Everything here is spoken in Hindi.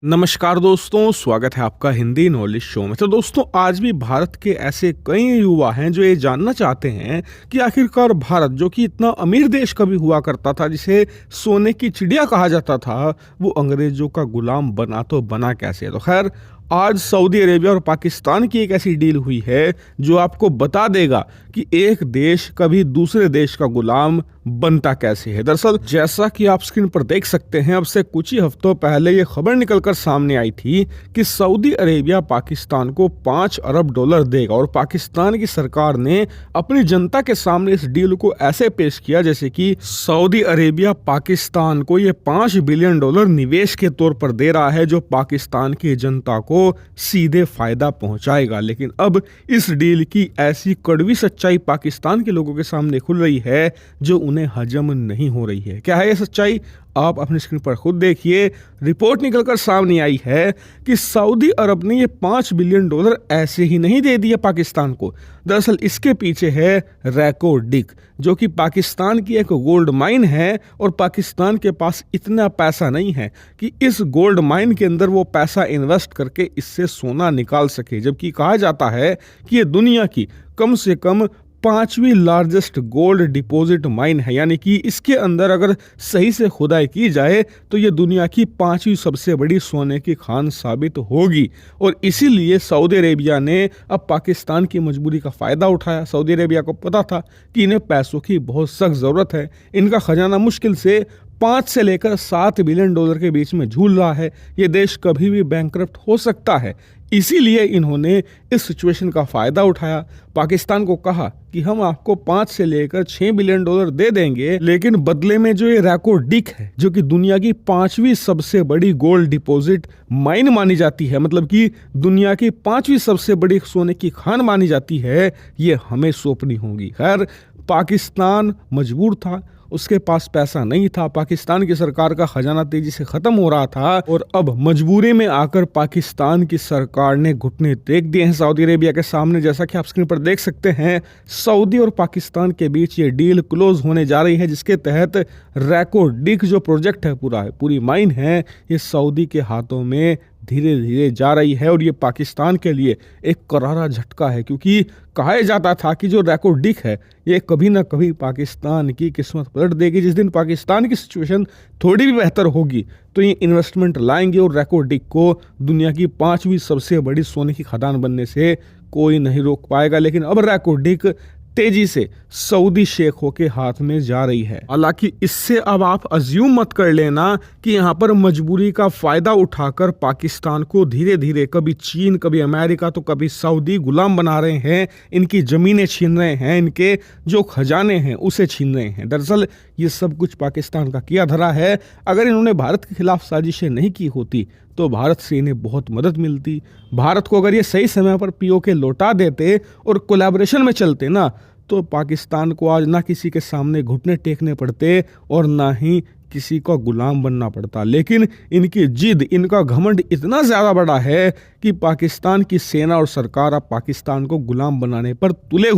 नमस्कार दोस्तों, स्वागत है आपका हिंदी नॉलेज शो में। तो दोस्तों, आज भी भारत के ऐसे कई युवा हैं जो ये जानना चाहते हैं कि आखिरकार भारत, जो कि इतना अमीर देश कभी हुआ करता था, जिसे सोने की चिड़िया कहा जाता था, वो अंग्रेजों का गुलाम बना तो बना कैसे। तो खैर, आज सऊदी अरेबिया और पाकिस्तान की एक ऐसी डील हुई है जो आपको बता देगा कि एक देश कभी दूसरे देश का गुलाम बनता कैसे है। दरअसल जैसा कि आप स्क्रीन पर देख सकते हैं, अब से कुछ ही हफ्तों पहले ये खबर निकलकर सामने आई थी कि सऊदी अरेबिया पाकिस्तान को 5 अरब डॉलर देगा और पाकिस्तान की सरकार ने अपनी जनता के सामने इस डील को ऐसे पेश किया जैसे कि सऊदी अरेबिया पाकिस्तान को ये 5 बिलियन डॉलर निवेश के तौर पर दे रहा है, जो पाकिस्तान की जनता को सीधे फायदा पहुंचाएगा। लेकिन अब इस डील की ऐसी कड़वी सच्चाई पाकिस्तान के लोगों के सामने खुल रही है जो उन्हें हजम नहीं हो रही है। क्या है ये सच्चाई, आप अपनी स्क्रीन पर खुद देखिए। रिपोर्ट निकलकर सामने आई है कि सऊदी अरब ने ये 5 बिलियन डॉलर ऐसे ही नहीं दे दिए पाकिस्तान को। दरअसल इसके पीछे है रैको डिक, जो कि पाकिस्तान की एक गोल्ड माइन है और पाकिस्तान के पास इतना पैसा नहीं है कि इस गोल्ड माइन के अंदर वो पैसा इन्वेस्ट करके इससे सोना निकाल सके। जबकि कहा जाता है कि ये दुनिया की कम से कम 5वीं लार्जेस्ट गोल्ड डिपॉजिट माइन है, यानी कि इसके अंदर अगर सही से खुदाई की जाए तो ये दुनिया की 5वीं सबसे बड़ी सोने की खान साबित होगी। और इसीलिए सऊदी अरेबिया ने अब पाकिस्तान की मजबूरी का फ़ायदा उठाया। सऊदी अरेबिया को पता था कि इन्हें पैसों की बहुत सख्त ज़रूरत है, इनका खजाना मुश्किल से 5 से लेकर 7 बिलियन डॉलर के बीच में झूल रहा है, ये देश कभी भी बैंकरप्ट हो सकता है। इसीलिए इन्होंने इस सिचुएशन का फ़ायदा उठाया, पाकिस्तान को कहा कि हम आपको 5 से लेकर 6 बिलियन डॉलर दे देंगे, लेकिन बदले में जो ये रैको डिक है, जो कि दुनिया की 5वीं सबसे बड़ी गोल्ड डिपॉजिट माइन मानी जाती है, मतलब कि दुनिया की 5वीं सबसे बड़ी सोने की खान मानी जाती है, ये हमें सौंपनी होगी। खैर, पाकिस्तान मजबूर था, उसके पास पैसा नहीं था, पाकिस्तान की सरकार का खजाना तेजी से खत्म हो रहा था और अब मजबूरी में आकर पाकिस्तान की सरकार ने घुटने टेक दिए हैं सऊदी अरेबिया के सामने। जैसा कि आप स्क्रीन पर देख सकते हैं, सऊदी और पाकिस्तान के बीच ये डील क्लोज होने जा रही है, जिसके तहत रैको डिक जो प्रोजेक्ट है, पूरी माइन है, ये सऊदी के हाथों में धीरे धीरे जा रही है। और ये पाकिस्तान के लिए एक करारा झटका है, क्योंकि कहा जाता था कि जो रैको डिक है ये कभी ना कभी पाकिस्तान की किस्मत पलट देगी। जिस दिन पाकिस्तान की सिचुएशन थोड़ी भी बेहतर होगी तो ये इन्वेस्टमेंट लाएंगे और रैको डिक को दुनिया की 5वीं सबसे बड़ी सोने की खदान बनने से कोई नहीं रोक पाएगा। लेकिन अब रैको डिक तेजी से सऊदी शेखों के हाथ में जा रही है। हालांकि इससे अब आप अज्यूम मत कर लेना कि यहाँ पर मजबूरी का फायदा उठाकर पाकिस्तान को धीरे धीरे कभी चीन, कभी अमेरिका, तो कभी सऊदी गुलाम बना रहे हैं, इनकी जमीनें छीन रहे हैं, इनके जो खजाने हैं उसे छीन रहे हैं। दरअसल ये सब कुछ पाकिस्तान का किया धरा है। अगर इन्होंने भारत के खिलाफ साजिशें नहीं की होती तो भारत से इन्हें बहुत मदद मिलती। भारत को अगर ये सही समय पर पीओके लौटा देते और कोलैबोरेशन में चलते ना, तो पाकिस्तान को आज ना किसी के सामने घुटने टेकने पड़ते और ना ही किसी का गुलाम बनना पड़ता। लेकिन इनकी जिद, इनका घमंड इतना ज़्यादा बड़ा है कि पाकिस्तान की सेना और सरकार अब पाकिस्तान को गुलाम बनाने पर तुले हुए